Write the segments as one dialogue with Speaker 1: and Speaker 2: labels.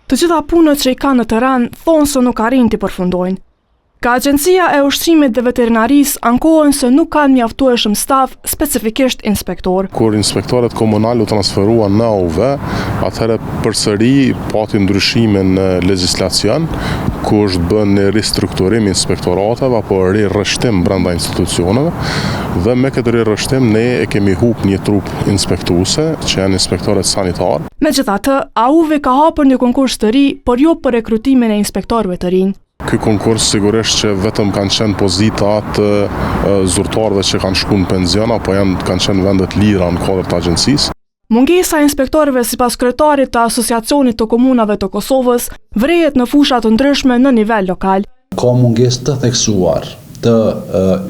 Speaker 1: Të gjitha punët që i kanë në terren thonë se nuk arrin t'i përfundojnë. Ka Agjencia e Ushqimit dhe Veterinarisë ankohen se nuk kanë mjaftueshëm staf, specifikisht inspektor.
Speaker 2: Kur inspektorët komunal u transferuan në UV, atëherë përsëri pati ndryshime në legjislacion, ku është bën një ristrukturim inspektorateve apo rirrështim brenda institucioneve, dhe me këtë rirrështim ne e kemi humbur një trup inspektuese, që janë inspektorët sanitar.
Speaker 1: Megjithatë, AUV ka hapur një konkurs të ri, por jo për rekrutimin e inspektorëve të rinj.
Speaker 2: Ky konkurs sigurisht që vetëm kanë qenë pozita të zyrtarëve që kanë shkuar në penzion apo kanë qenë vendet lira në kuadër të agjencisë.
Speaker 1: Mungesa e inspektorëve sipas kryetarit të Asociacionit të Komunave të Kosovës vrehet në fusha të ndryshme në nivel lokal.
Speaker 3: Ka mungesë të theksuar të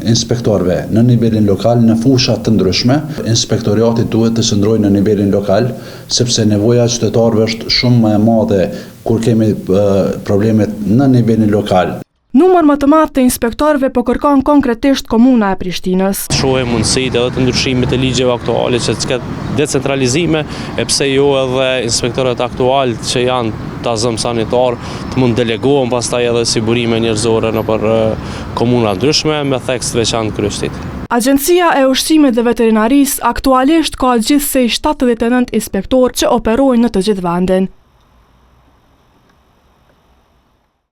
Speaker 3: inspektorëve në nivelin lokal në fusha të ndryshme. Inspektoriati duhet të qëndrojë në nivelin lokal, sepse nevoja e qytetarëve është shumë më e madhe kur kemi problemet në nivelin lokal.
Speaker 1: Numër më të madh të inspektorëve po kërkon konkretisht Komuna e Prishtinës.
Speaker 4: Shohim mundësitë edhe të ndryshimit të ligjeve aktuale që të ketë decentralizime, e pse jo edhe inspektorët aktual që janë ta zëm sanitar të mund delegohen pastaj edhe si burime njerëzore nëpër komuna ndryshme me theks të veçantë Kryshtit.
Speaker 1: Agjencia e Ushqimit dhe Veterinarisë aktualisht ka gjithsej 79 inspektorë që operojnë në të gjithë vendin.